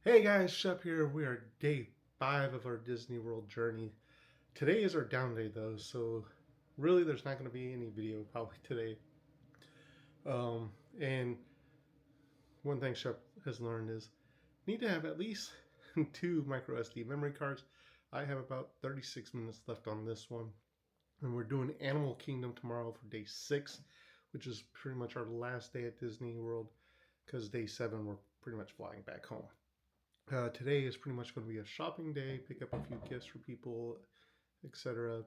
Hey guys, Shep here. We are day 5 of our Disney World journey. Today is our down day though, so really there's not going to be any video probably today. And one thing Shep has learned is need to have at least 2 micro SD memory cards. I have about 36 minutes left on this one. And we're doing Animal Kingdom tomorrow for day 6, which is pretty much our last day at Disney World because day 7 we're pretty much flying back home. Today is pretty much going to be a shopping day, pick up a few gifts for people, etc.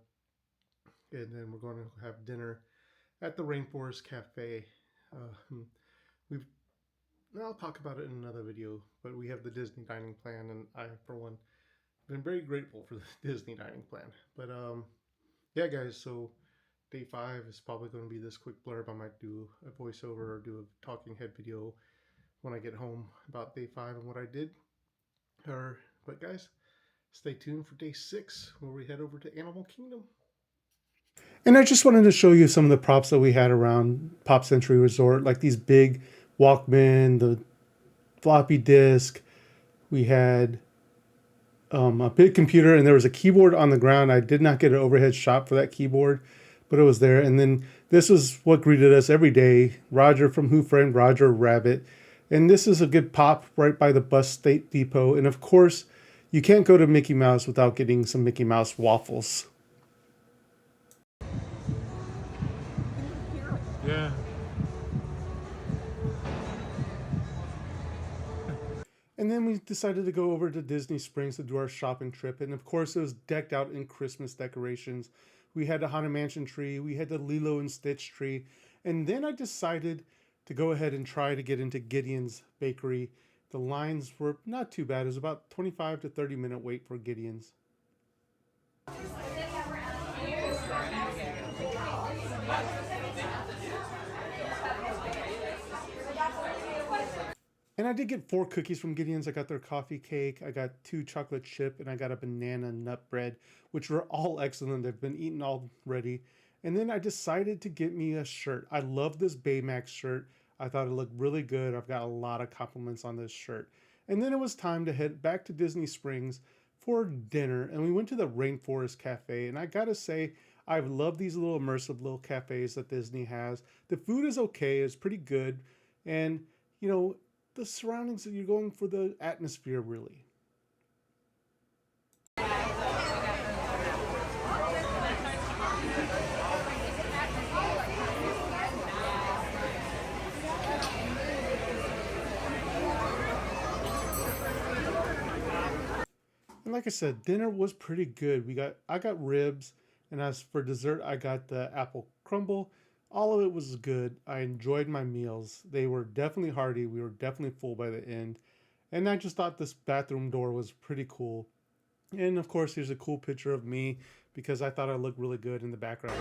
And then we're going to have dinner at the Rainforest Cafe. We've I'll talk about it in another video, but we have the Disney dining plan, and I, for one, been very grateful for the Disney dining plan. But yeah, guys. So day 5 is probably going to be this quick blurb. I might do a voiceover or do a talking head video when I get home about day 5 and what I did. But guys, stay tuned for day 6 where we head over to Animal Kingdom. And I just wanted to show you some of the props that we had around Pop Century Resort, like these big Walkman, the floppy disk. We had a big computer, and there was a keyboard on the ground. I did not get an overhead shot for that keyboard, but it was there. And then this was what greeted us every day. Roger from Who Framed Roger Rabbit. And this is a good pop right by the bus state depot. And of course, you can't go to Mickey Mouse without getting some Mickey Mouse waffles. Yeah. And then we decided to go over to Disney Springs to do our shopping trip. And of course, it was decked out in Christmas decorations. We had the Haunted Mansion tree. We had the Lilo and Stitch tree. And then I decided to go ahead and try to get into Gideon's Bakery. The lines were not too bad. It was about 25 to 30 minute wait for Gideon's. And I did get 4 cookies from Gideon's. I got their coffee cake, I got 2 chocolate chip, and I got a banana nut bread, which were all excellent. They've been eaten already. And then I decided to get me a shirt. I love this Baymax shirt. I thought it looked really good. I've got a lot of compliments on this shirt. And then it was time to head back to Disney Springs for dinner. And we went to the Rainforest Cafe. And I gotta say, I love these little immersive little cafes that Disney has. The food is okay, it's pretty good. And, you know, the surroundings that you're going for the atmosphere, really. And like I said, dinner was pretty good. I got ribs, and as for dessert, I got the apple crumble. All of it was good. I enjoyed my meals. They were definitely hearty. We were definitely full by the end. And I just thought this bathroom door was pretty cool. And of course, here's a cool picture of me because I thought I looked really good in the background.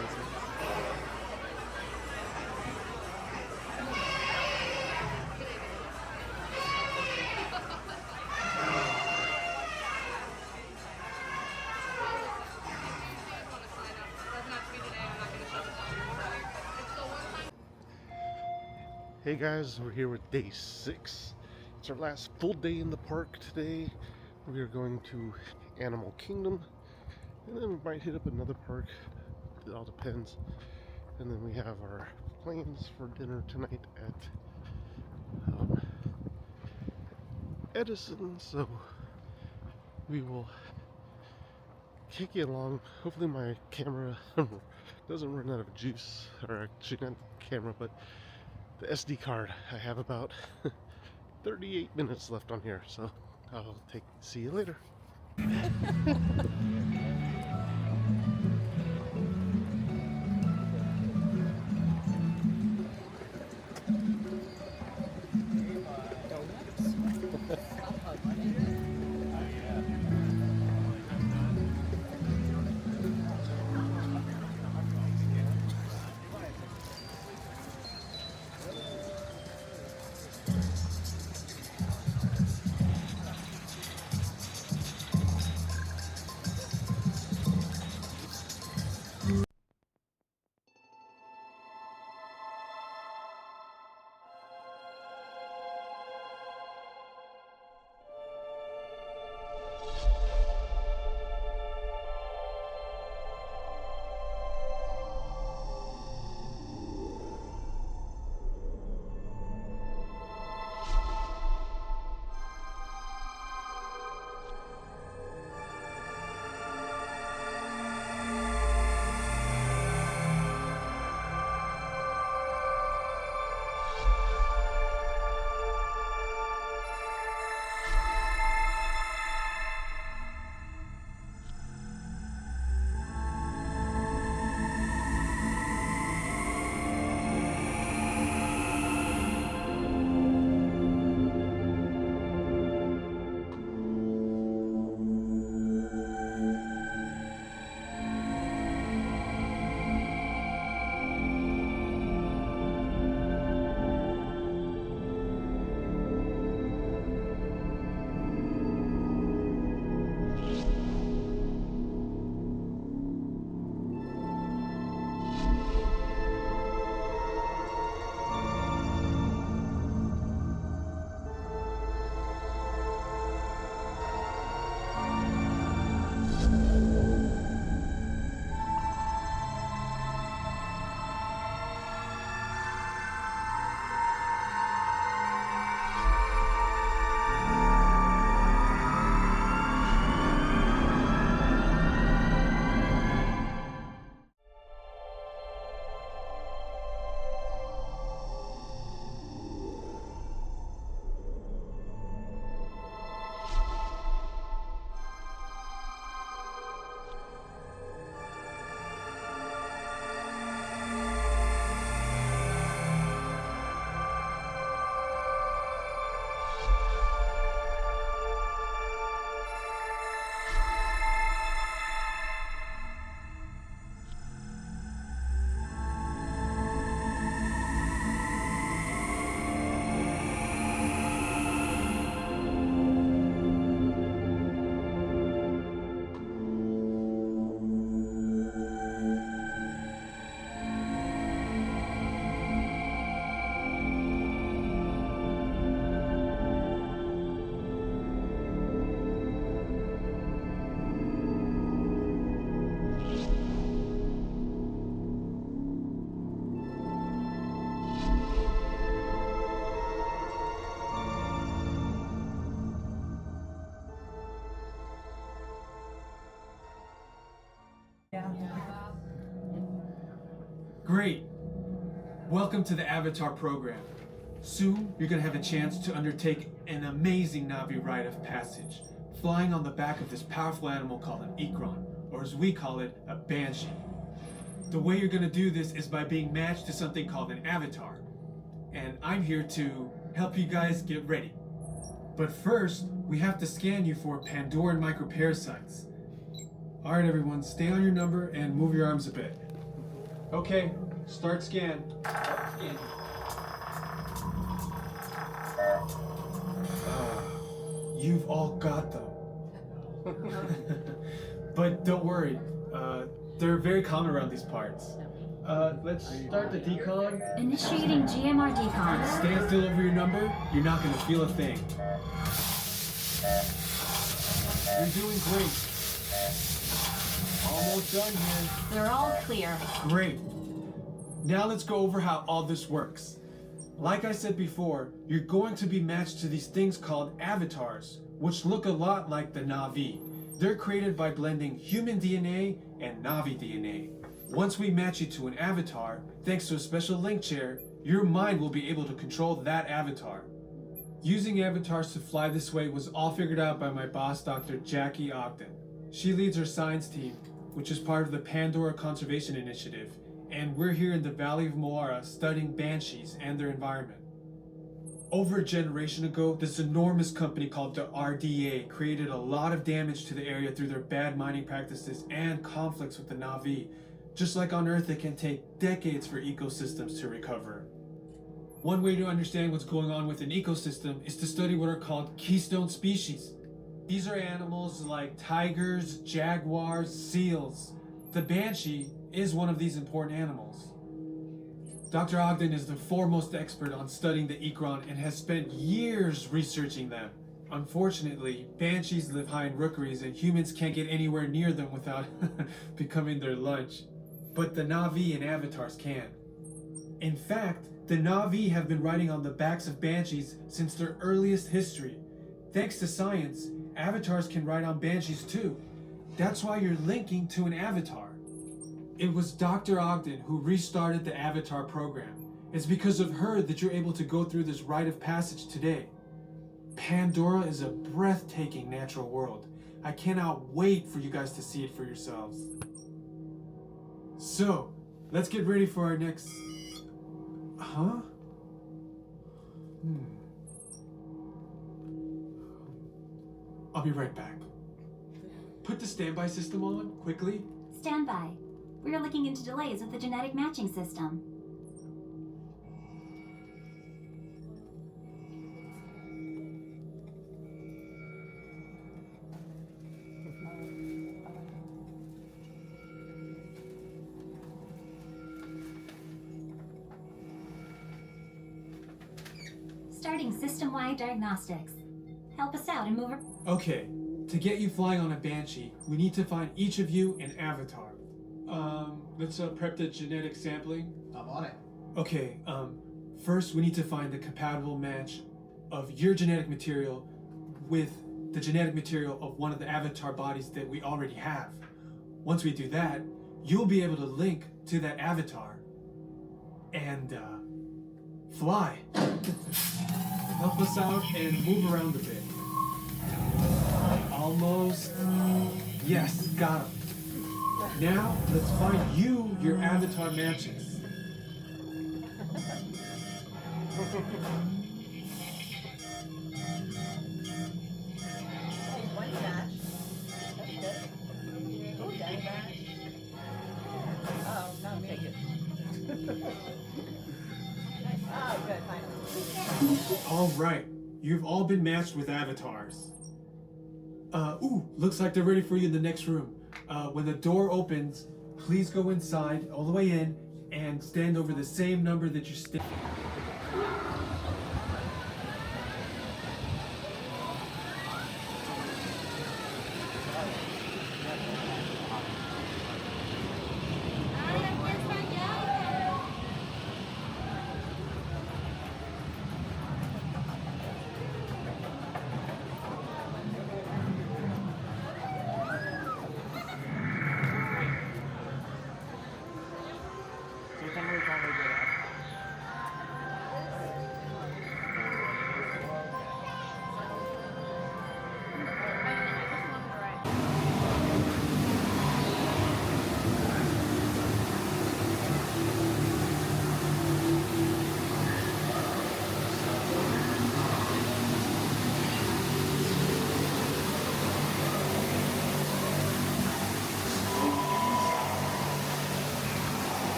Hey guys, we're here with day 6. It's our last full day in the park today. We are going to Animal Kingdom, and then we might hit up another park. It all depends. And then we have our plans for dinner tonight at Edison, so we will take you along. Hopefully my camera doesn't run out of juice, or actually not the camera, but the SD card. I have about 38 minutes left on here, so I'll see you later. Great. Welcome to the Avatar program. Soon, you're going to have a chance to undertake an amazing Na'vi rite of passage, flying on the back of this powerful animal called an Ikron, or as we call it, a Banshee. The way you're going to do this is by being matched to something called an avatar. And I'm here to help you guys get ready. But first, we have to scan you for Pandoran microparasites. Alright everyone, stay on your number and move your arms a bit. Okay, start scan. You've all got them. But don't worry, they're very common around these parts. Let's start the decon. Initiating GMR decon. Stand still over your number, you're not gonna feel a thing. You're doing great. Almost done here. They're all clear. Great. Now let's go over how all this works. Like I said before, you're going to be matched to these things called avatars, which look a lot like the Na'vi. They're created by blending human DNA and Na'vi DNA. Once we match you to an avatar, thanks to a special link chair, your mind will be able to control that avatar. Using avatars to fly this way was all figured out by my boss, Dr. Jackie Ogden. She leads our science team, which is part of the Pandora Conservation Initiative, and we're here in the Valley of Moara studying banshees and their environment. Over a generation ago, this enormous company called the RDA created a lot of damage to the area through their bad mining practices and conflicts with the Na'vi. Just like on Earth, it can take decades for ecosystems to recover. One way to understand what's going on with an ecosystem is to study what are called keystone species. These are animals like tigers, jaguars, seals. The banshee is one of these important animals. Dr. Ogden is the foremost expert on studying the Ikron and has spent years researching them. Unfortunately, banshees live high in rookeries and humans can't get anywhere near them without becoming their lunch. But the Na'vi and avatars can. In fact, the Na'vi have been riding on the backs of banshees since their earliest history. Thanks to science, avatars can ride on banshees too. That's why you're linking to an avatar. It was Dr. Ogden who restarted the Avatar program. It's because of her that you're able to go through this rite of passage today. Pandora is a breathtaking natural world. I cannot wait for you guys to see it for yourselves. So, let's get ready for our next... Huh? I'll be right back. Put the standby system on, quickly. Standby. We are looking into delays with the genetic matching system. Starting system-wide diagnostics. Help us out and move. Okay, to get you flying on a Banshee, we need to find each of you an avatar. Let's prep the genetic sampling. I'm on it. Okay, first we need to find the compatible match of your genetic material with the genetic material of one of the avatar bodies that we already have. Once we do that, you'll be able to link to that avatar and fly. Help us out and move around a bit. Almost. Yes, got him. Now, let's find you your avatar matches. One match. That's good. Oh, daddy match. Oh, not me. Oh, good, finally. All right, you've all been matched with avatars. Looks like they're ready for you in the next room. When the door opens, please go inside, all the way in, and stand over the same number that you stand.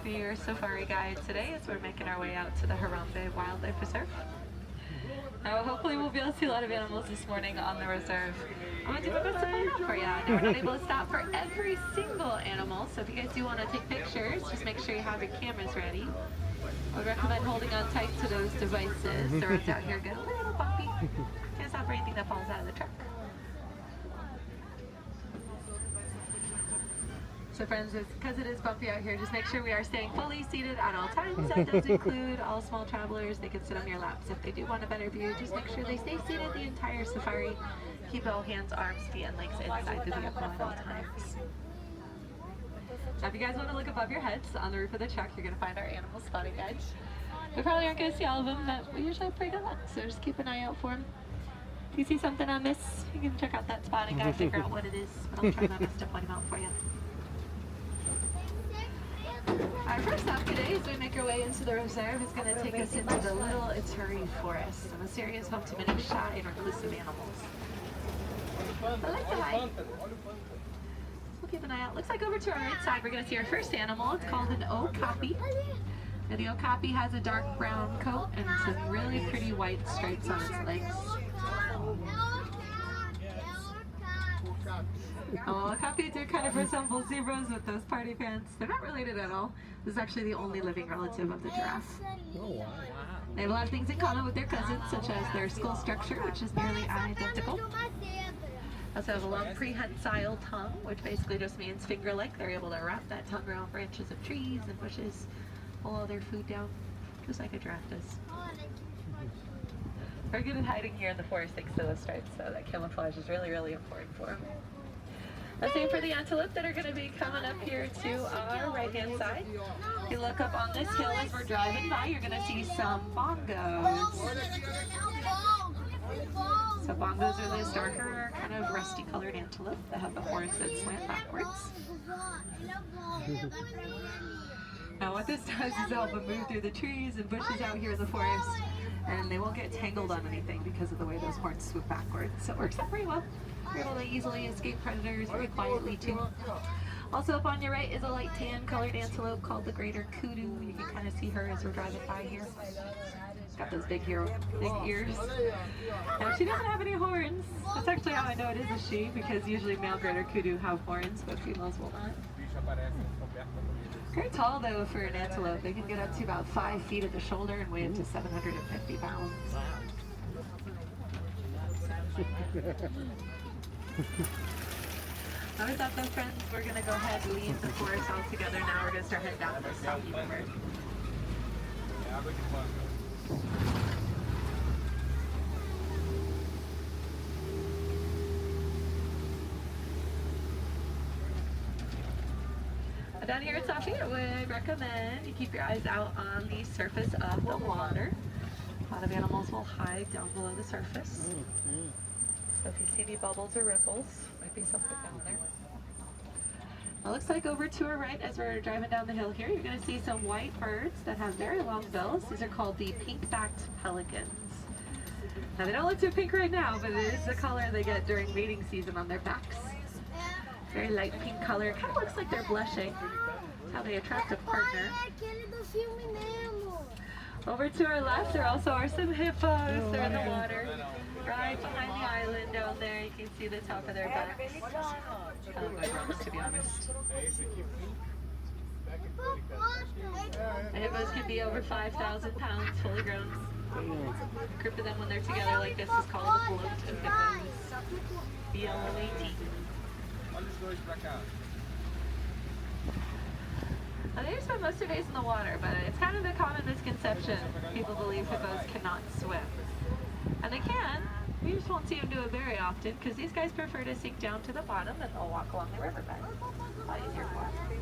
be your safari guide today as we're making our way out to the Harambe Wildlife Reserve. Now, hopefully we'll be able to see a lot of animals this morning on the reserve. I'm going to do my best to find out for you. Now, we're not able to stop for every single animal, so if you guys do want to take pictures, just make sure you have your cameras ready. I would recommend holding on tight to those devices. The roads out here get a little bumpy. Can't stop for anything that falls out of the truck. So friends, because it is bumpy out here, just make sure we are staying fully seated at all times. That does include all small travelers. They can sit on your laps if they do want a better view. Just make sure they stay seated the entire safari. Keep all hands, arms, feet, and legs inside the vehicle at all times. Now, if you guys want to look above your heads on the roof of the truck, you're going to find our animal spotting guides. We probably aren't going to see all of them, but we usually have pretty good luck, so just keep an eye out for them. If you see something I miss, you can check out that spotting guide, figure out what it is, but I'll try my best to point them out for you. Our first stop today, as we make our way into the reserve, is going to take us into the Little Ituri Forest, and this area is home to many shy and reclusive animals. I like the hike. We'll keep an eye out. Looks like over to our right side, we're going to see our first animal. It's called an okapi. Now, the okapi has a dark brown coat and some really pretty white stripes on its legs. Oh, okapis do kind of resemble zebras with those party pants. They're not related at all. This is actually the only living relative of the giraffe. Oh, wow. They have a lot of things in common with their cousins, such as their skull structure, which is nearly identical. They also have a long prehensile tongue, which basically just means finger-like. They're able to wrap that tongue around branches of trees and bushes, pull all their food down, just like a giraffe does. Very good at hiding here in the forest thanks to those stripes, so that camouflage is really, really important for them. The same for the antelope that are going to be coming up here to our right-hand side. If you look up on this hill as we're driving by, you're going to see some bongos. So bongos are this darker, kind of rusty-colored antelope that have the horns that slant backwards. Now what this does is help them move through the trees and bushes out here in the forest, and they won't get tangled on anything because of the way those horns swoop backwards. So it works out pretty well. You're able to easily escape predators very quietly too. Also up on your right is a light tan colored antelope called the greater kudu. You can kind of see her as we're driving by here. She's got those big ears. Now she doesn't have any horns. That's actually how I know it is a she, because usually male greater kudu have horns, but females will not. Very tall though for an antelope. They can get up to about 5 feet at the shoulder and weigh up to 750 pounds. With that though, friends, we're going to go ahead and leave the forest all together now. We're going to start heading down the South River. Down here at Safi, I would recommend you keep your eyes out on the surface of the water. A lot of animals will hide down below the surface. So if you see any bubbles or ripples, might be something down there. It looks like over to our right, as we're driving down the hill here, you're going to see some white birds that have very long bills. These are called the pink-backed pelicans. Now they don't look too pink right now, but it is the color they get during mating season on their backs. Very light pink color. It kind of looks like they're blushing. That's how they attract a partner. Over to our left, there also are some hippos. They're in the water. Right behind the island down there, you can see the top of their backs. Kind of like rocks, to be honest. The hippos can be over 5,000 pounds, fully grown. A group of them when they're together like this is called a float of hippos. B-L-O-A-T. Now, they spend most of their days in the water, but it's kind of a common misconception. People believe hippos cannot swim. And they can. We just won't see them do it very often because these guys prefer to sink down to the bottom and they'll walk along the riverbed. A lot easier for them.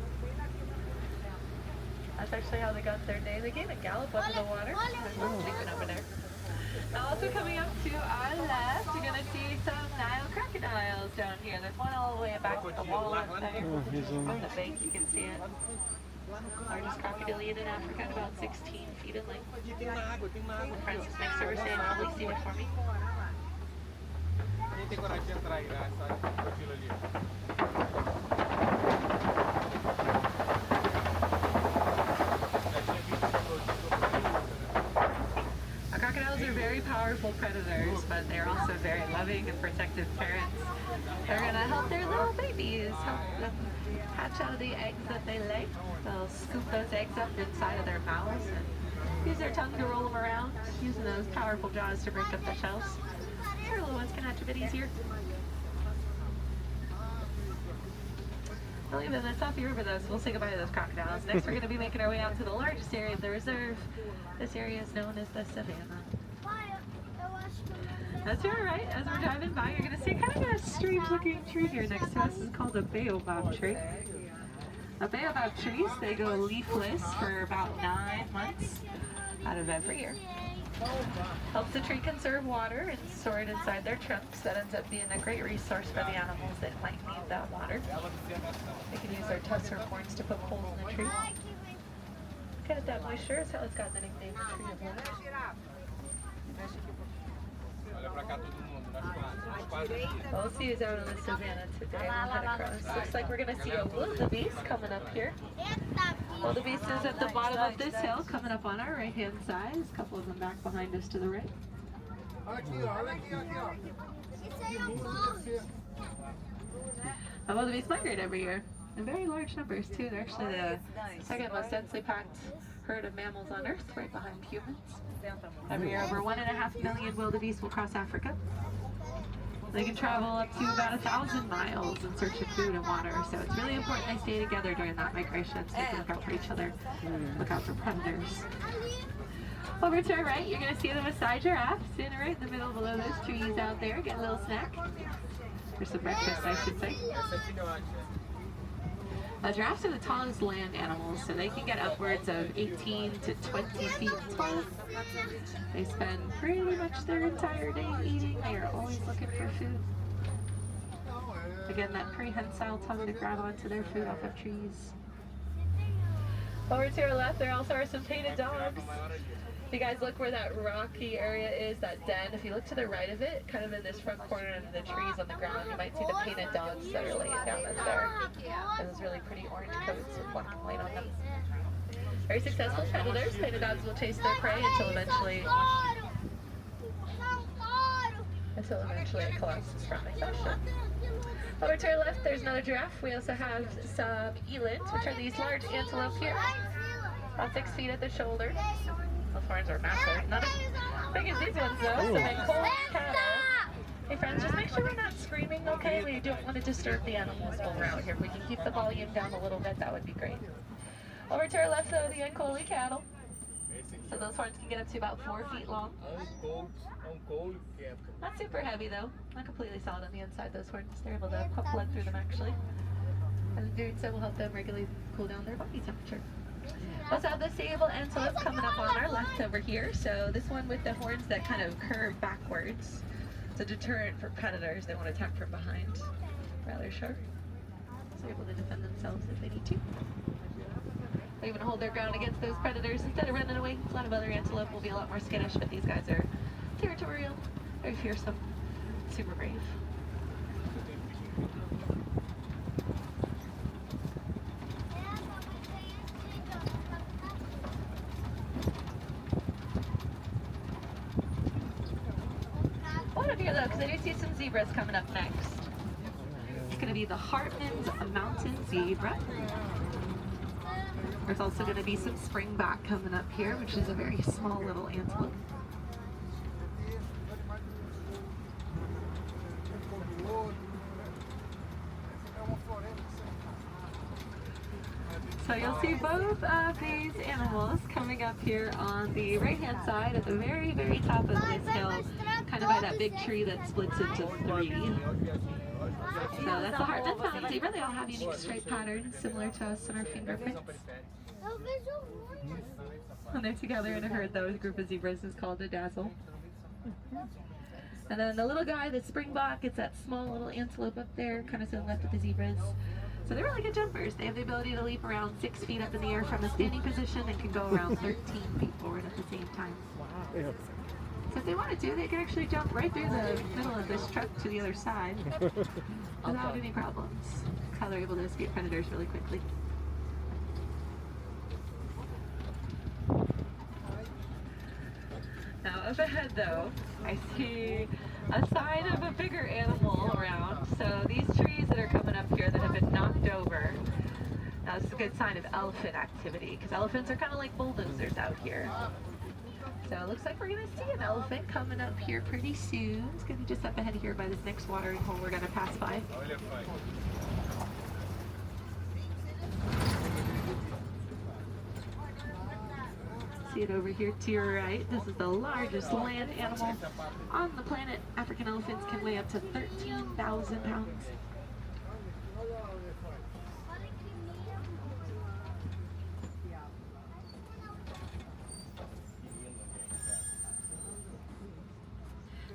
That's actually how they got their day. They came and gallop under the water. There's one sleeping over there. Now also coming up to our left, you're going to see some Nile crocodiles down here. There's one all the way back at the wall up there. On the bank you can see it. Largest crocodilian in Africa, at about 16 feet in length. Francis, make sure we're staying fully seated for me. very powerful predators, but they're also very loving and protective parents. They're going to help their little babies, help them hatch out of the eggs that they lay. They'll scoop those eggs up inside of their mouths and use their tongue to roll them around, using those powerful jaws to break up the shells. Our little ones can hatch a bit easier. We'll leave them in the Safi River though, so we'll say goodbye to those crocodiles. Next we're going to be making our way out to the largest area of the reserve. This area is known as the savannah. That's all right. As we're driving by, you're going to see kind of a strange looking tree here next to us. It's called a baobab tree. A baobab trees, they go leafless for about 9 months out of every year. Helps the tree conserve water and store it inside their trunks. That ends up being a great resource for the animals that might need that water. They can use their tusks or horns to poke holes in the tree. Get at that moisture, is how it's got the nickname tree of life. Well, we'll see who's out on the savannah today. We'll head across. Looks like we're going to see a wildebeest coming up here. Wildebeest is at the bottom of this hill, coming up on our right-hand side. There's a couple of them back behind us to the right. Wildebeest migrate every year in very large numbers too. They're actually the second most densely packed herd of mammals on Earth, right behind humans. Every year, over 1.5 million wildebeest will cross Africa. They can travel up to about 1,000 miles in search of food and water, so it's really important they stay together during that migration so they can look out for each other, look out for predators. Over to our right, you're going to see the Maasai giraffe sitting right in the middle below those trees out there, getting a little snack. Or some breakfast, I should say. Giraffes are the tallest land animals, so they can get upwards of 18 to 20 feet tall. They spend pretty much their entire day eating. They are always looking for food. Again, that prehensile tongue to grab onto their food off of trees. Over to our left, there also are some painted dogs. If you guys look where that rocky area is, that den, if you look to the right of it, kind of in this front corner of the trees on the ground, you might see the painted dogs that are laying down in there. Those really pretty orange coats with black and white on them. Very successful predators. Painted dogs will chase their prey until eventually it collapses from exhaustion. Over to our left, there's another giraffe. We also have some elands, which are these large antelope here, about 6 feet at the shoulder. Those horns are massive. Not as big as these ones though. Some Ankole cattle. Hey friends, just make sure we're not screaming, okay? We don't want to disturb the animals while we're out here. If we can keep the volume down a little bit, that would be great. Over to our left though, the Ankole cattle. So those horns can get up to about 4 feet long. Not super heavy though. Not completely solid on the inside, those horns. They're able to pump blood through them actually. And doing so will help them regularly cool down their body temperature. Also have the sable antelope coming up on our left over here. So this one with the horns that kind of curve backwards. It's a deterrent for predators. They won't attack from behind. Rather sharp. So they're able to defend themselves if they need to. They even hold their ground against those predators instead of running away. A lot of other antelope will be a lot more skittish, but these guys are territorial, very fearsome, super brave. Hold up here though, because I do see some zebras coming up next. It's going to be the Hartman's Mountain Zebra. There's also going to be some springback coming up here, which is a very small little antelope. So you'll see both of these animals coming up here on the right-hand side at the very, very top of this hill, kind of by that big tree that splits into three. So that's the Hartman's Mountain Zebra. They all have unique stripe patterns similar to us in our fingerprints. When they're together in a herd, though, a group of zebras is called a dazzle. And then the little guy, the springbok, it's that small little antelope up there, kind of to the left of the zebras. So they're really good jumpers. They have the ability to leap around 6 feet up in the air from a standing position and can go around 13 feet forward at the same time. So if they wanted to, they could actually jump right through the middle of this truck to the other side without any problems. That's how they're able to escape predators really quickly. Now Up ahead though, I see a sign of a bigger animal around. So these trees that are coming up here that have been knocked over, that's a good sign of elephant activity, because elephants are kind of like bulldozers out here. So it looks like we're going to see an elephant coming up here pretty soon. It's going to be just up ahead here by this next watering hole we're going to pass by. See it over here to your right. This is the largest land animal on the planet. African elephants can weigh up to 13,000 pounds.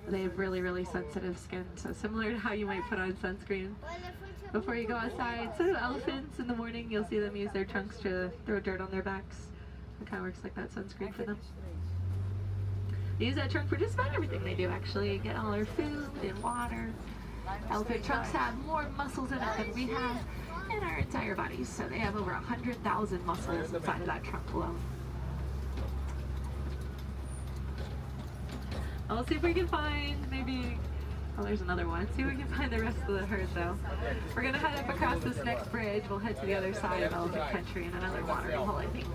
They have really, really sensitive skin, so similar to how you might put on sunscreen before you go outside. So do elephants. In the morning, you'll see them use their trunks to throw dirt on their backs. It kind of works like that sunscreen for them. They use that trunk for just about everything they do, actually. Get all their food and water. Elephant trunks have more muscles in it than we have in our entire bodies, so they have over 100,000 muscles inside of that trunk alone. I'll see if we can find maybe, oh, there's another one. See if we can find the rest of the herd though. We're gonna head up across this next bridge. We'll head to the other side of elephant country and another watering hole, I think.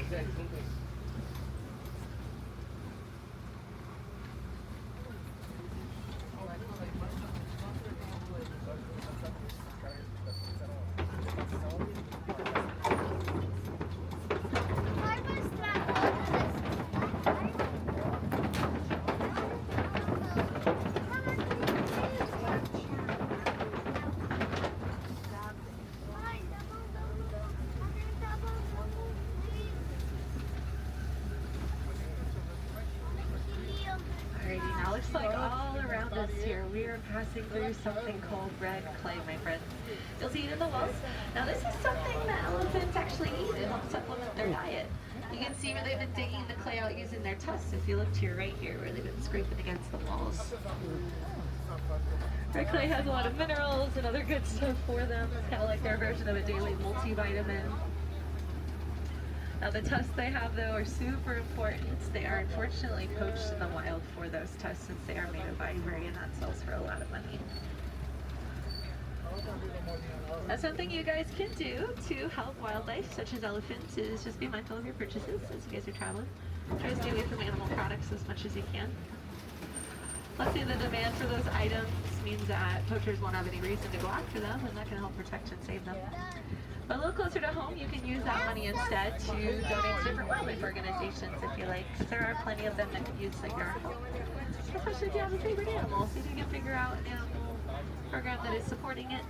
Now looks like all around us here we are passing through something called red clay, my friends. You'll see it in the walls. Now this is something that elephants actually eat to help supplement their diet. You can see where they've been digging the clay out using their tusks. If you look to your right here, where they've been scraping against the walls. Red clay has a lot of minerals and other good stuff for them. It's kind of like their version of a daily multivitamin. Now the tusks they have though are super important. They are unfortunately poached in the wild for those tusks since they are made of ivory, and that sells for a lot of money. That's something you guys can do to help wildlife such as elephants, is just be mindful of your purchases as you guys are traveling. Try to stay away from animal products as much as you can. Let's say the demand for those items means that poachers won't have any reason to go after them, and that can help protect and save them. But a little closer to home, you can use that money instead to donate to different wildlife organizations if you like, because there are plenty of them that could use your help. Especially if you have a favorite animal, see if you can figure out an animal program that is supporting it,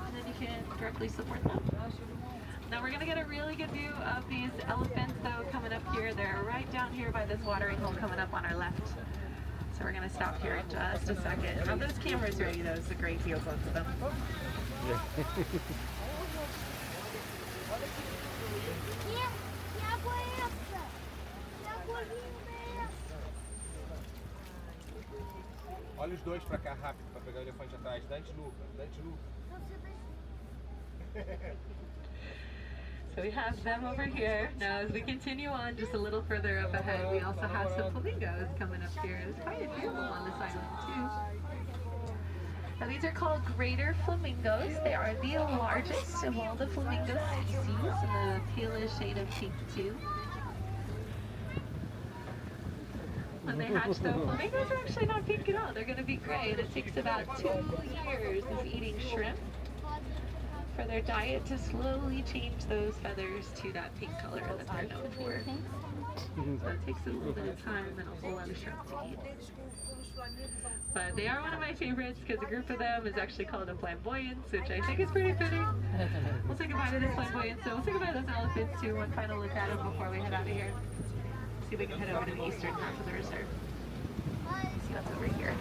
and then you can directly support them. Now we're going to get a really good view of these elephants though coming up here. They're right down here by this watering hole coming up on our left. So we're going to stop here in just a second. Have those cameras ready though, it's a great view of both of them. Olha os dois pra cá rápido, pra pegar o elefante atrás. Dante Luca, Dante Luca. So we have them over here. Now as we continue on just a little further up ahead, we also have some flamingos coming up here. There's quite a few of them on this island too. Now these are called greater flamingos. They are the largest of all the flamingo species, and the tail is shade of pink too. When they hatch though, flamingos are actually not pink at all. They're going to be gray, and it takes about 2 years of eating shrimp for their diet to slowly change those feathers to that pink color that they're known for. So it takes a little bit of time and a whole lot of shrimp to eat. But they are one of my favorites because a group of them is actually called a flamboyance, which I think is pretty fitting. We'll say goodbye to this flamboyance, so we'll say goodbye to those elephants too. One final look at them before we head out of here. See if we can head over to the eastern half of the reserve. See what's over here.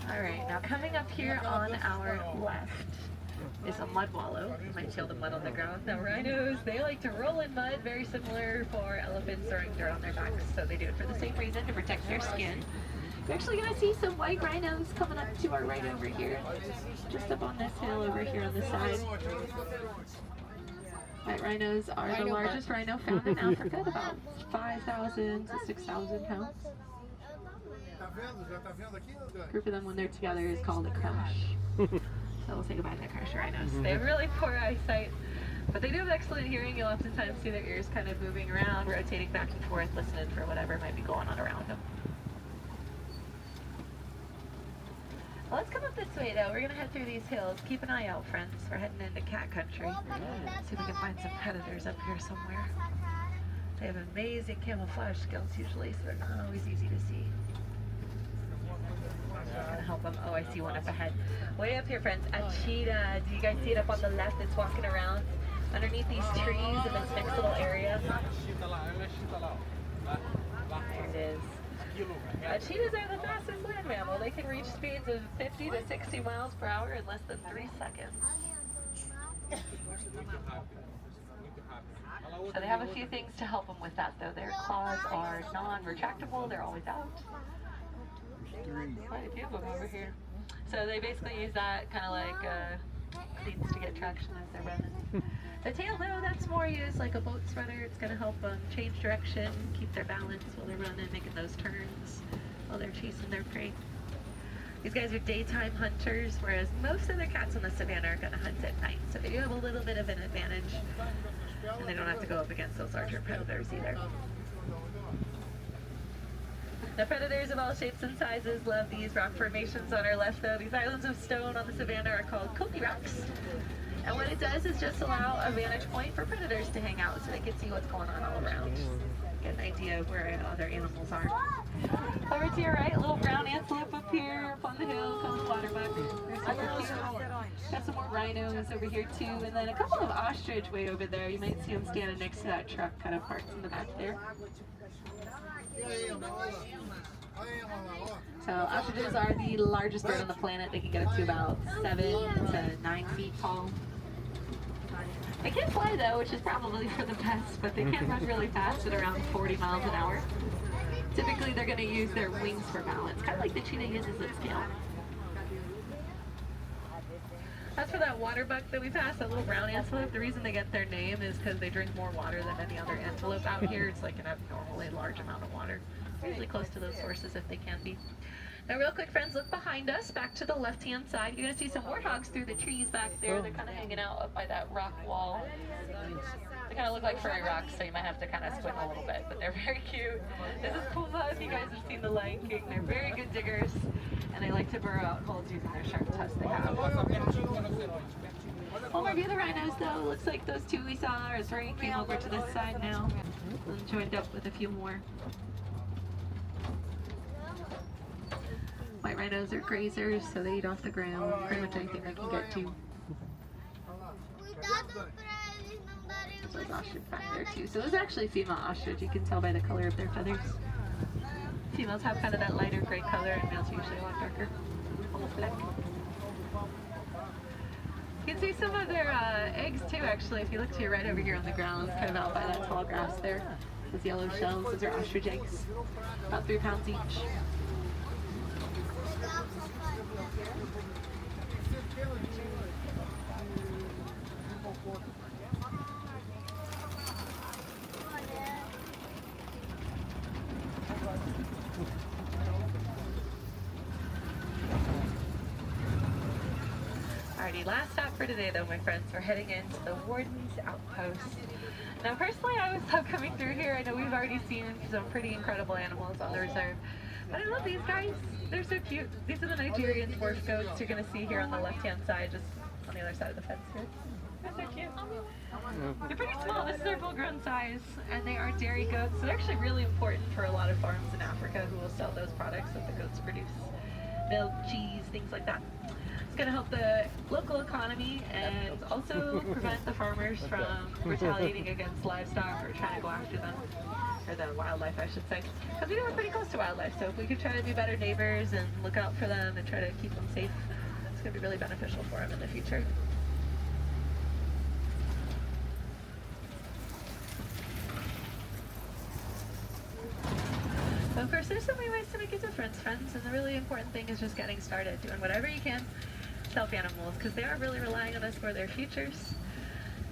Alright, now coming up here on our left is a mud wallow. You might feel the mud on the ground. Now rhinos, they like to roll in mud, very similar for elephants throwing dirt on their backs. So they do it for the same reason, to protect their skin. You're actually gonna see some white rhinos coming up to our right over here. Just up on this hill over here on the side. White rhinos are the largest rhino found in Africa at about 5,000 to 6,000 pounds. A group of them when they're together is called a crush. So we'll say goodbye to the crush rhinos. They have really poor eyesight, but they do have excellent hearing. You'll oftentimes see their ears kind of moving around, rotating back and forth, listening for whatever might be going on around them. Well, let's come up this way though. We're gonna head through these hills. Keep an eye out, friends. We're heading into cat country. See if we can find some predators up here somewhere. They have amazing camouflage skills usually, so they're not always easy to see. I'm gonna help them. Oh, I see one up ahead. Way up here, friends, a cheetah. Do you guys see it up on the left? It's walking around underneath these trees in this next little area. There it is. Cheetahs are the fastest land mammal. They can reach speeds of 50 to 60 miles per hour in less than 3 seconds. So they have a few things to help them with that, though. Their claws are non-retractable. They're always out. Quite a few of them over here. So they basically use that kind of like cleats to get traction as they're running. The tail, though, that's more used like a boat spreader. It's going to help them change direction, keep their balance while they're running, making those turns while they're chasing their prey. These guys are daytime hunters, whereas most other cats on the savannah are going to hunt at night. So they do have a little bit of an advantage, and they don't have to go up against those larger predators either. The predators of all shapes and sizes love these rock formations on our left, though. These islands of stone on the savannah are called Kopi rocks. And what it does is just allow a vantage point for predators to hang out so they can see what's going on all around. Get an idea of where other animals are. Over to your right, a little brown antelope up here up on the hill, comes a waterbuck. They're super cute. Got some more rhinos over here too, and then a couple of ostrich way over there. You might see them standing next to that truck kind of parked in the back there. So ostriches are the largest bird on the planet. They can get up to about 7 to 9 feet tall. They can't fly though, which is probably for the best, but they can run really fast at around 40 miles an hour. Typically they're going to use their wings for balance, kind of like the cheetah uses its tail. As for that waterbuck that we passed, that little brown antelope, the reason they get their name is because they drink more water than any other antelope out here. It's like an abnormally large amount of water. Usually close to those sources if they can be. Now real quick, friends, look behind us, back to the left-hand side. You're going to see some warthogs through the trees back there. They're kind of hanging out up by that rock wall. They kind of look like furry rocks, so you might have to kind of squint a little bit, but they're very cute. This is Puma, if you guys have seen The Lion King. They're very good diggers, and they like to burrow out holes using their sharp tusks they have. We'll review the rhinos, though. Looks like those two we saw are three came over to this side now and joined up with a few more. White rhinos are grazers, so they eat off the ground, pretty much anything they can get to. There's ostrich back there too. So those are actually female ostrich. You can tell by the color of their feathers. Females have kind of that lighter gray color, and males are usually a lot darker. Almost black. You can see some of their eggs too, actually. If you look to your right over here on the ground, kind of out by that tall grass there. Those yellow shells, those are ostrich eggs. About 3 pounds each. Alrighty, last stop for today though, my friends. We're heading into the Warden's Outpost. Now personally, I always love coming through here. I know we've already seen some pretty incredible animals on the reserve, but I love these guys. They're so cute. These are the Nigerian dwarf goats you're going to see here on the left-hand side, just on the other side of the fence here. They're so cute. They're pretty small. This is their full-grown size, and they are dairy goats. So they're actually really important for a lot of farms in Africa who will sell those products that the goats produce. Milk, cheese, things like that. It's going to help the local economy and also prevent the farmers from retaliating against livestock or trying to go after them, or the wildlife I should say, because we know we're pretty close to wildlife, so if we could try to be better neighbors and look out for them and try to keep them safe, it's going to be really beneficial for them in the future. So course, there's so many ways to make a difference, friends, and the really important thing is just getting started, doing whatever you can to help animals, because they are really relying on us for their futures.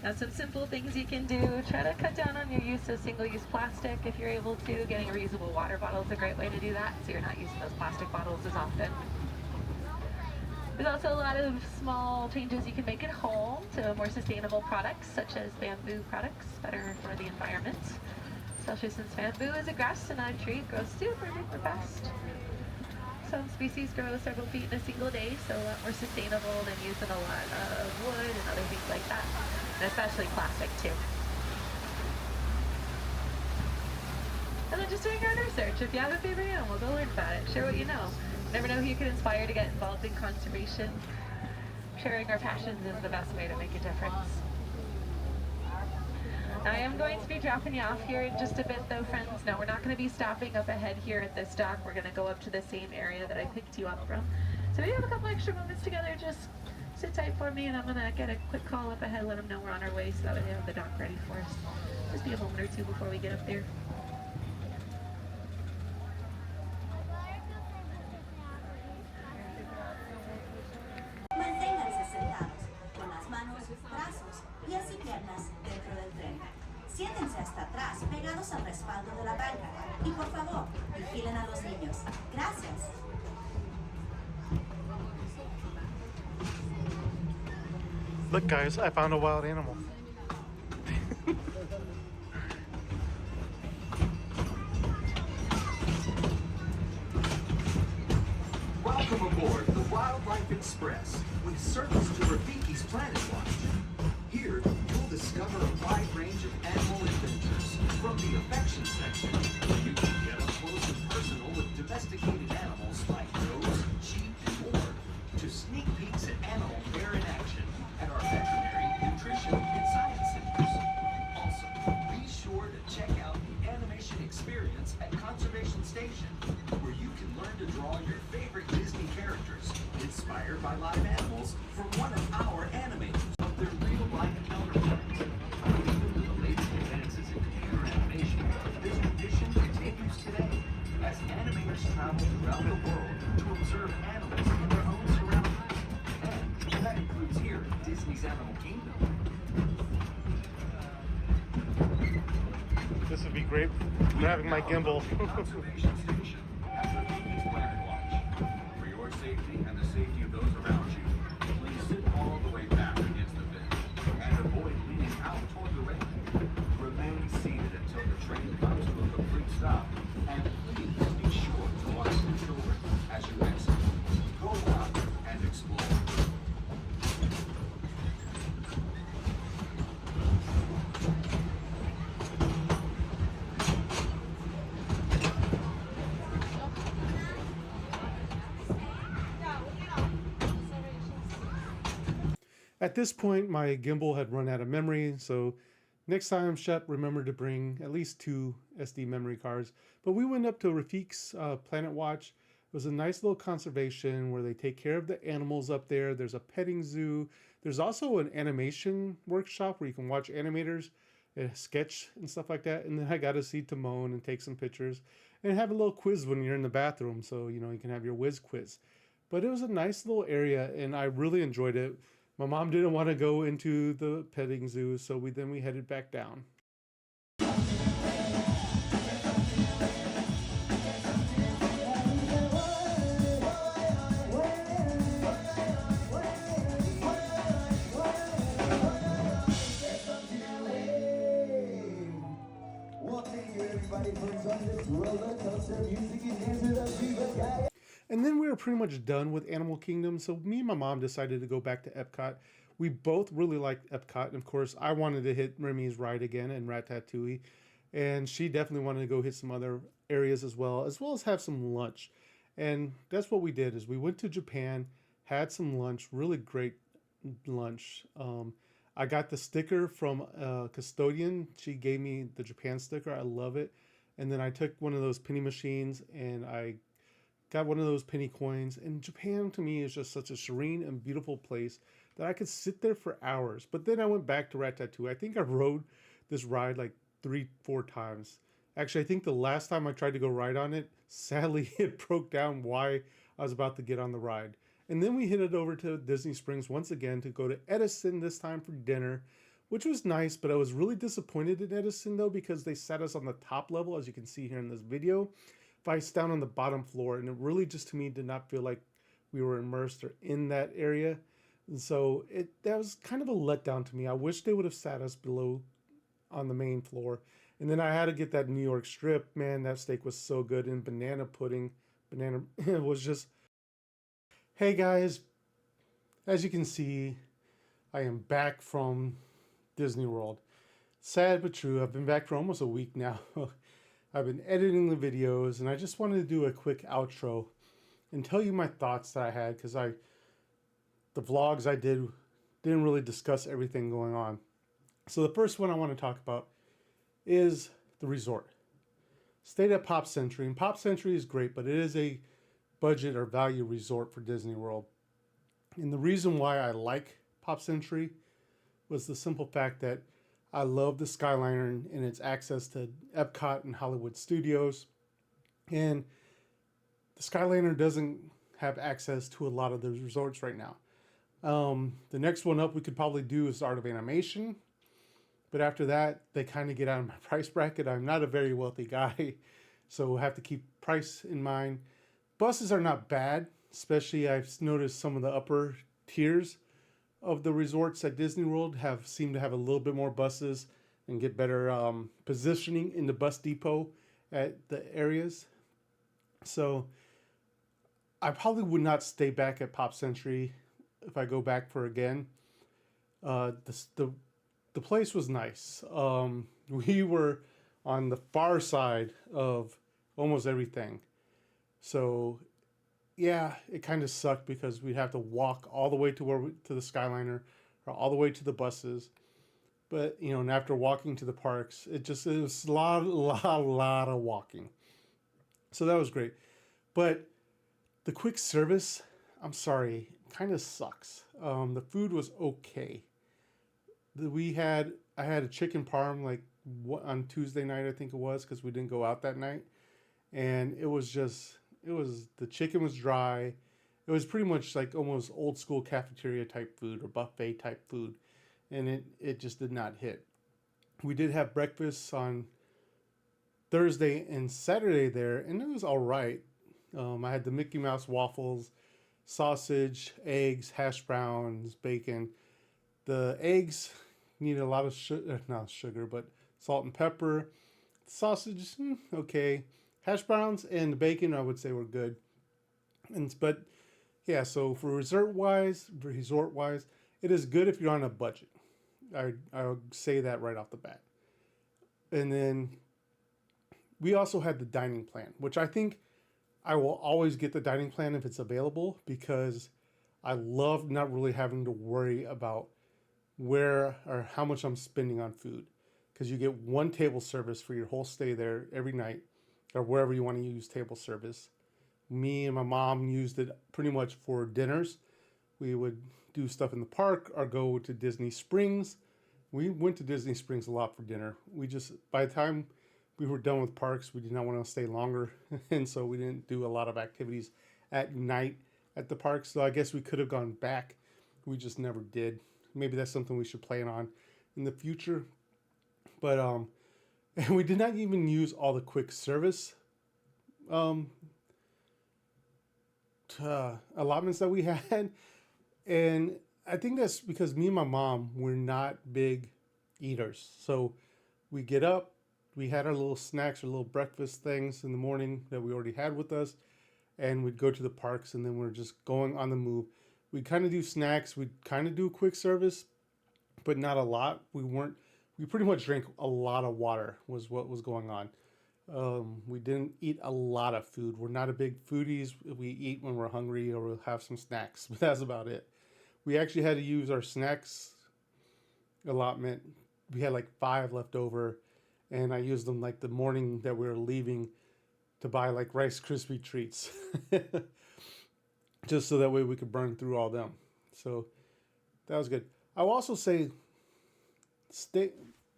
Now, some simple things you can do: try to cut down on your use of single-use plastic if you're able to. Getting a reusable water bottle is a great way to do that, so you're not using those plastic bottles as often. There's also a lot of small changes you can make at home to more sustainable products, such as bamboo products, better for the environment. Especially since bamboo is a grass and not a tree, it grows super duper fast. Some species grow several feet in a single day, so a lot more sustainable than using a lot of wood and other things like that, and especially plastic too. And then just doing your research. If you have a favorite animal, go learn about it. Share what you know. Never know who you can inspire to get involved in conservation. Sharing our passions is the best way to make a difference. I am going to be dropping you off here in just a bit though, friends. No, we're not going to be stopping up ahead here at this dock. We're going to go up to the same area that I picked you up from. So we have a couple extra moments together. Just sit tight for me, and I'm going to get a quick call up ahead, let them know we're on our way so that way they have the dock ready for us. Just be a moment or two before we get up there. Manténganse sentados, con las manos, brazos, pies y piernas dentro del tren. Siéntense hasta atrás, pegados al respaldo de la banca. Y por favor, vigilen a los niños. Gracias. Look, guys, I found a wild animal. Welcome aboard the Wildlife Express with service to Rafiki's Planet Watch. Here, you'll discover a wide range of animal adventures. From the affection section, you can get up close and personal with domesticated animals like goats, sheep, and more, to sneak peeks at animal care in action at our veterinary, nutrition, and science centers. Also, be sure to check out the animation experience at Conservation Station, where you can learn to draw your favorite Disney characters inspired by live animals from one of our animators of their real-life counterparts. Even with the latest advances in computer animation, this tradition continues today as animators travel throughout the world to observe animals in their own surroundings. And that includes here at Disney's Animal Kingdom. This would be great grabbing my gimbal. Conservation Station at Rafiki's Planet Watch. For your safety and the safety of those around you, please sit all the way back against the bench and avoid leaning out toward the railing. Remain seated until the train comes to a complete stop, and please be sure to watch the children as you exit. Go out and explore. At this point, my gimbal had run out of memory, so next time, Shep, remember to bring at least 2 SD memory cards. But we went up to Rafiq's Planet Watch. It was a nice little conservation where they take care of the animals up there. There's a petting zoo. There's also an animation workshop where you can watch animators sketch and stuff like that. And then I got to see Timon and take some pictures and have a little quiz when you're in the bathroom. So, you can have your whiz quiz. But it was a nice little area, and I really enjoyed it. My mom didn't want to go into the petting zoo, so we headed back down. And then we were pretty much done with Animal Kingdom, so me and my mom decided to go back to Epcot. We both really liked Epcot, and of course, I wanted to hit Remy's ride again and Ratatouille, and she definitely wanted to go hit some other areas as well as have some lunch. And that's what we did, is we went to Japan, had some lunch, really great lunch. I got the sticker from a custodian. She gave me the Japan sticker. I love it. And then I took one of those penny machines and I got one of those penny coins. And Japan to me is just such a serene and beautiful place that I could sit there for hours. But then I went back to Ratatouille. I think I rode this ride like 3-4 times. Actually, I think the last time I tried to go ride on it, sadly, it broke down why I was about to get on the ride. And then we headed over to Disney Springs once again to go to Edison, this time for dinner, which was nice, but I was really disappointed in Edison though because they sat us on the top level, as you can see here in this video. Vice down on the bottom floor, and it really just to me did not feel like we were immersed or in that area. And so that was kind of a letdown to me. I wish they would have sat us below on the main floor. And then I had to get that New York strip. Man, that steak was so good. And banana pudding. Banana it was just. Hey guys, as you can see, I am back from Disney World. Sad but true. I've been back for almost a week now. I've been editing the videos, and I just wanted to do a quick outro and tell you my thoughts that I had, because the vlogs I didn't really discuss everything going on. So the first one I want to talk about is the resort. Stayed at Pop Century, and Pop Century is great, but it is a budget or value resort for Disney World. And the reason why I like Pop Century was the simple fact that I love the Skyliner and its access to Epcot and Hollywood Studios. And the Skyliner doesn't have access to a lot of those resorts right now. The next one up we could probably do is Art of Animation. But after that, they kind of get out of my price bracket. I'm not a very wealthy guy, so we'll have to keep price in mind. Buses are not bad, especially I've noticed some of the upper tiers of the resorts at Disney World seem to have a little bit more buses and get better positioning in the bus depot at the areas. So I probably would not stay back at Pop Century if I go back for again. The place was nice. We were on the far side of almost everything. So yeah, it kind of sucked because we'd have to walk all the way to the Skyliner or all the way to the buses. But, you know, and after walking to the parks, it was a lot of walking. So that was great. But the quick service, I'm sorry, kind of sucks. The food was okay. I had a chicken parm on Tuesday night, I think it was, because we didn't go out that night. And the chicken was dry. It was pretty much like almost old school cafeteria type food or buffet type food. And it just did not hit. We did have breakfast on Thursday and Saturday there, and it was all right. I had the Mickey Mouse waffles, sausage, eggs, hash browns, bacon. The eggs needed a lot of not sugar, but salt and pepper. The sausage, okay. Hash browns and the bacon, I would say, were good. But yeah, so for resort wise, it is good if you're on a budget. I would say that right off the bat. And then we also had the dining plan, which I think I will always get the dining plan if it's available, because I love not really having to worry about where or how much I'm spending on food, because you get one table service for your whole stay there every night or wherever you want to use table service. Me and my mom used it pretty much for dinners. We would do stuff in the park or go to Disney Springs. We went to Disney Springs a lot for dinner. By the time we were done with parks, we did not want to stay longer. And so we didn't do a lot of activities at night at the parks. So I guess we could have gone back. We just never did. Maybe that's something we should plan on in the future. But and we did not even use all the quick service allotments that we had. And I think that's because me and my mom were not big eaters. So we get up, we had our little snacks or little breakfast things in the morning that we already had with us, and we'd go to the parks, and then we're just going on the move. We'd kind of do snacks, we'd kind of do quick service, but not a lot. We pretty much drank a lot of water was what was going on. We didn't eat a lot of food. We're not a big foodies. We eat when we're hungry or we'll have some snacks, but that's about it. We actually had to use our snacks allotment. We had like 5 left over, and I used them like the morning that we were leaving to buy like Rice Krispie treats, just so that way we could burn through all them. So that was good. I will also say,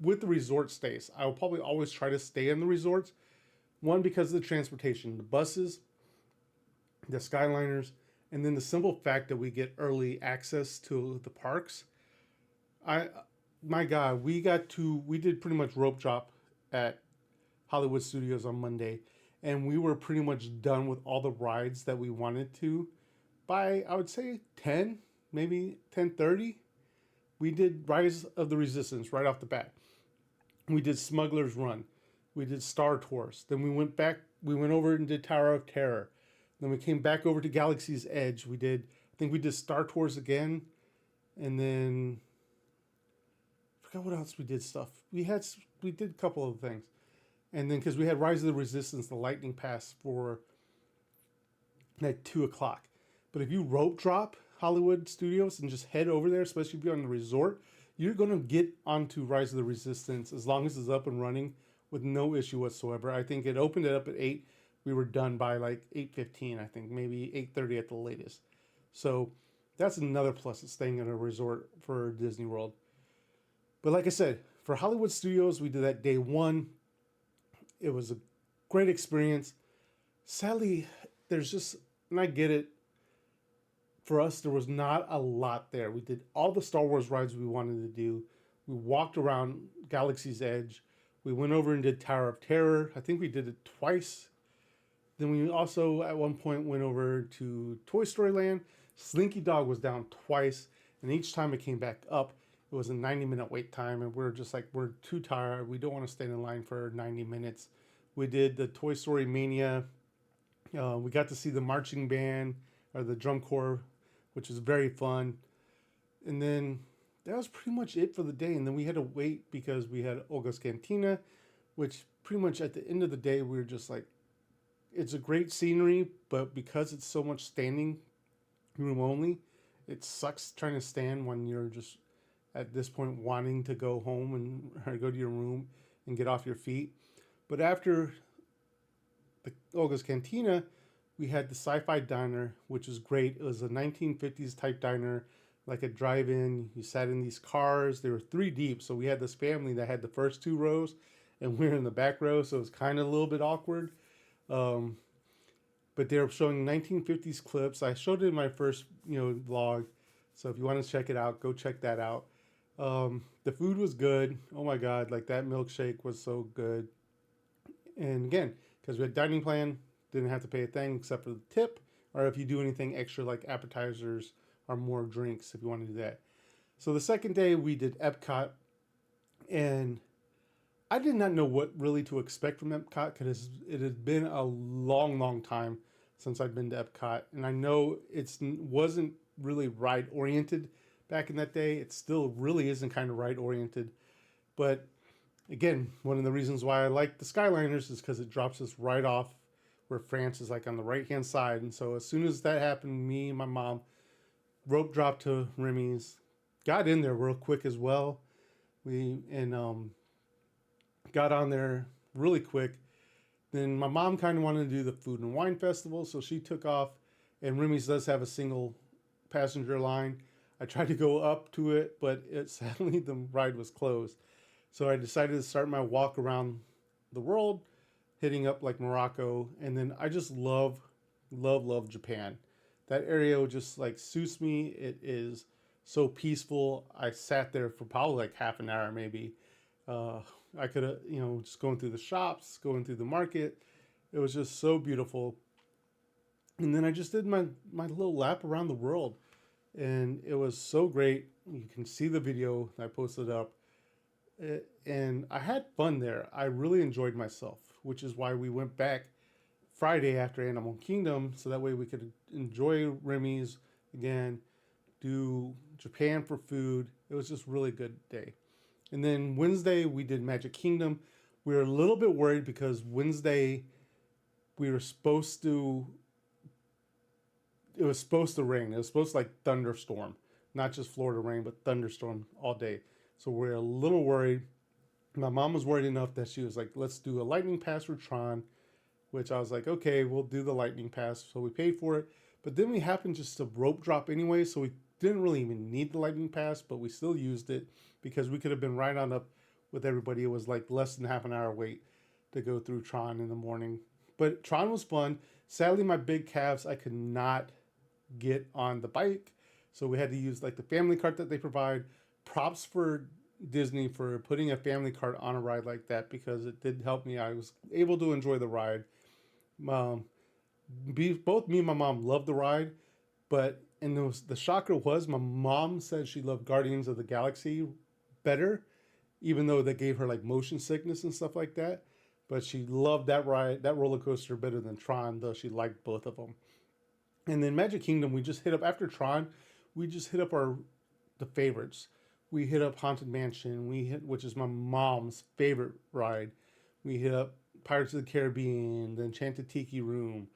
with the resort stays, I will probably always try to stay in the resorts. One, because of the transportation, the buses, the Skyliners, and then the simple fact that we get early access to the parks. I, my God, we did pretty much rope drop at Hollywood Studios on Monday, and we were pretty much done with all the rides that we wanted to by, I would say, 10, maybe 10:30. We did Rise of the Resistance right off the bat. We did Smuggler's Run. We did Star Tours. Then we went back. We went over and did Tower of Terror. Then we came back over to Galaxy's Edge. I think we did Star Tours again, and then I forgot what else we did stuff. We did a couple of things, and then because we had Rise of the Resistance, the Lightning Pass for at 2 o'clock. But if you rope drop Hollywood Studios and just head over there, especially if you're on the resort, you're going to get onto Rise of the Resistance as long as it's up and running with no issue whatsoever. I think it opened it up at 8. We were done by like 8:15, I think, maybe 8:30 at the latest. So that's another plus of staying in a resort for Disney World. But like I said, for Hollywood Studios, we did that day one. It was a great experience. Sadly, there's just, and I get it, for us, there was not a lot there. We did all the Star Wars rides we wanted to do. We walked around Galaxy's Edge. We went over and did Tower of Terror. I think we did it twice. Then we also, at one point, went over to Toy Story Land. Slinky Dog was down twice. And each time it came back up, it was a 90-minute wait time. And we're just like, we're too tired. We don't want to stand in line for 90 minutes. We did the Toy Story Mania. We got to see the marching band, or the drum corps, which was very fun. And then that was pretty much it for the day. And then we had to wait because we had Olga's Cantina, which pretty much at the end of the day, we were just like, it's a great scenery, but because it's so much standing room only, it sucks trying to stand when you're just at this point wanting to go home and or go to your room and get off your feet. But after the Olga's Cantina, we had the Sci-Fi Diner, which was great. It was a 1950s type diner, like a drive-in. You sat in these cars. They were 3 deep, so we had this family that had the first 2 rows, and we were in the back row, so it was kind of a little bit awkward. But they were showing 1950s clips. I showed it in my first, vlog. So if you want to check it out, go check that out. The food was good. Oh my God, like that milkshake was so good. And again, because we had dining plan, didn't have to pay a thing except for the tip, or if you do anything extra like appetizers or more drinks if you want to do that. So the second day we did Epcot, and I did not know what really to expect from Epcot because it had been a long, long time since I'd been to Epcot. And I know it wasn't really ride oriented back in that day. It still really isn't kind of ride oriented. But again, one of the reasons why I like the Skyliners is because it drops us right off where France is like on the right hand side. And so as soon as that happened, me and my mom rope dropped to Remy's, got in there real quick as well. We got on there really quick. Then my mom kind of wanted to do the food and wine festival, so she took off. And Remy's does have a single passenger line. I tried to go up to it, but sadly the ride was closed. So I decided to start my walk around the world, hitting up like Morocco. And then I just love Japan. That area just like suits me. It is so peaceful. I sat there for probably like half an hour maybe. I could have, just going through the shops, going through the market. It was just so beautiful. And then I just did my little lap around the world. And it was so great. You can see the video I posted up. And I had fun there. I really enjoyed myself, which is why we went back Friday after Animal Kingdom, so that way we could enjoy Remy's again, do Japan for food. It was just really good day. And then Wednesday we did Magic Kingdom. We were a little bit worried because Wednesday we were supposed to, it was supposed to rain. It was supposed to like thunderstorm, not just Florida rain, but thunderstorm all day. So we're a little worried. My mom was worried enough that she was like, let's do a lightning pass for Tron, which I was like, okay, we'll do the lightning pass. So we paid for it. But then we happened just to rope drop anyway. So we didn't really even need the lightning pass, but we still used it because we could have been right on up with everybody. It was like less than half an hour wait to go through Tron in the morning. But Tron was fun. Sadly, my big calves, I could not get on the bike. So we had to use like the family cart that they provide. Props for Disney for putting a family cart on a ride like that, because it did help me. I was able to enjoy the ride. Um, Both me and my mom loved the ride, but and the shocker was my mom said she loved Guardians of the Galaxy better, even though they gave her like motion sickness and stuff like that. But she loved that ride, that roller coaster, better than Tron, though she liked both of them. And then Magic Kingdom, we just hit up after Tron. We just hit up the favorites. We hit up Haunted Mansion. Which is my mom's favorite ride. We hit up Pirates of the Caribbean, the Enchanted Tiki Room,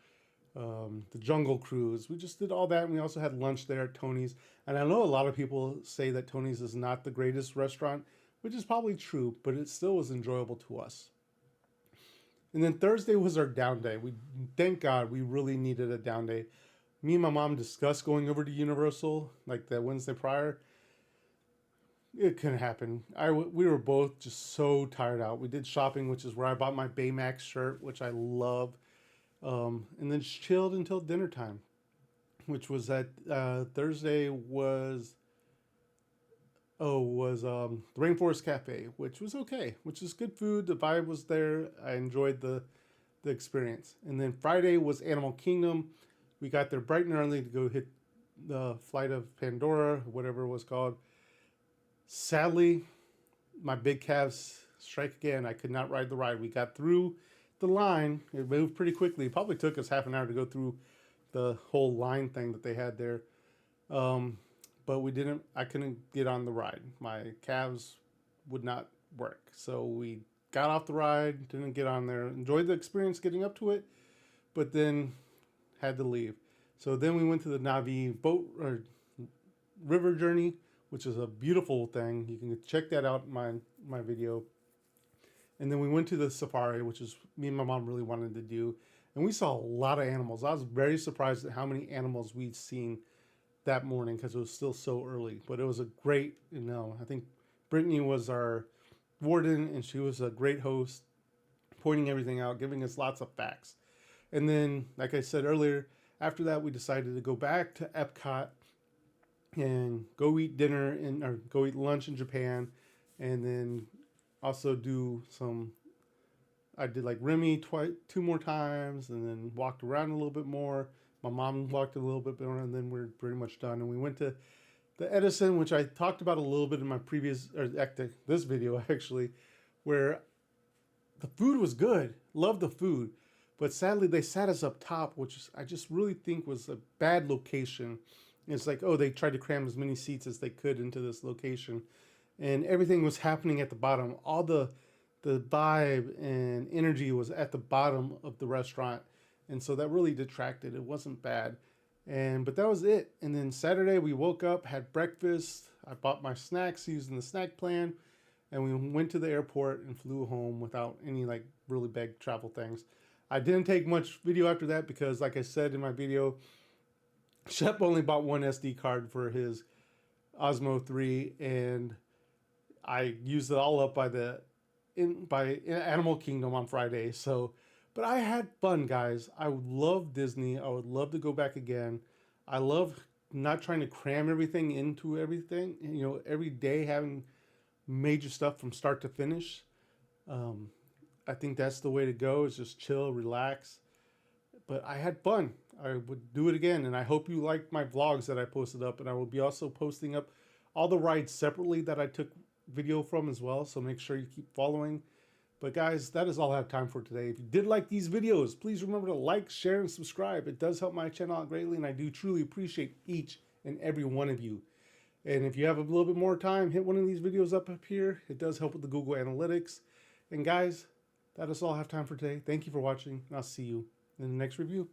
the Jungle Cruise. We just did all that, and we also had lunch there at Tony's. And I know a lot of people say that Tony's is not the greatest restaurant, which is probably true, but it still was enjoyable to us. And then Thursday was our down day. Thank God, we really needed a down day. Me and my mom discussed going over to Universal like the Wednesday prior. It couldn't happen. We were both just so tired out. We did shopping, which is where I bought my Baymax shirt, which I love. And then just chilled until dinner time, which was at Thursday was the Rainforest Cafe, which was okay, which is good food. The vibe was there. I enjoyed the experience. And then Friday was Animal Kingdom. We got there bright and early to go hit the Flight of Pandora, whatever it was called. Sadly, my big calves strike again. I could not ride the ride. We got through the line. It moved pretty quickly. It probably took us half an hour to go through the whole line thing that they had there. But I couldn't get on the ride. My calves would not work. So we got off the ride, didn't get on there. Enjoyed the experience getting up to it, but then had to leave. So then we went to the Navi boat or river journey, which is a beautiful thing. You can check that out in my video. And then we went to the safari, which is me and my mom really wanted to do. And we saw a lot of animals. I was very surprised at how many animals we'd seen that morning because it was still so early. But it was a great, I think Brittany was our warden and she was a great host, pointing everything out, giving us lots of facts. And then, like I said earlier, after that, we decided to go back to Epcot and go eat go eat lunch in Japan, and then also I did like Remy two more times, and then walked around a little bit more. My mom walked a little bit more, and then we're pretty much done. And we went to the Edison, which I talked about a little bit in my this video actually, where the food was good. Loved the food. But sadly, they sat us up top, which I just really think was a bad location. It's like, they tried to cram as many seats as they could into this location. And everything was happening at the bottom. All the vibe and energy was at the bottom of the restaurant. And so that really detracted. It wasn't bad. But that was it. And then Saturday, we woke up, had breakfast. I bought my snacks using the snack plan. And we went to the airport and flew home without any like really big travel things. I didn't take much video after that because, like I said in my video, Shep only bought one SD card for his Osmo 3, and I used it all up by Animal Kingdom on Friday. So, but I had fun, guys. I love Disney. I would love to go back again. I love not trying to cram everything into everything. Every day having major stuff from start to finish. I think that's the way to go, is just chill, relax. But I had fun. I would do it again. And I hope you liked my vlogs that I posted up. And I will be also posting up all the rides separately that I took video from as well. So make sure you keep following. But guys, that is all I have time for today. If you did like these videos, please remember to like, share, and subscribe. It does help my channel out greatly. And I do truly appreciate each and every one of you. And if you have a little bit more time, hit one of these videos up here. It does help with the Google Analytics. And guys, that is all I have time for today. Thank you for watching, and I'll see you in the next review.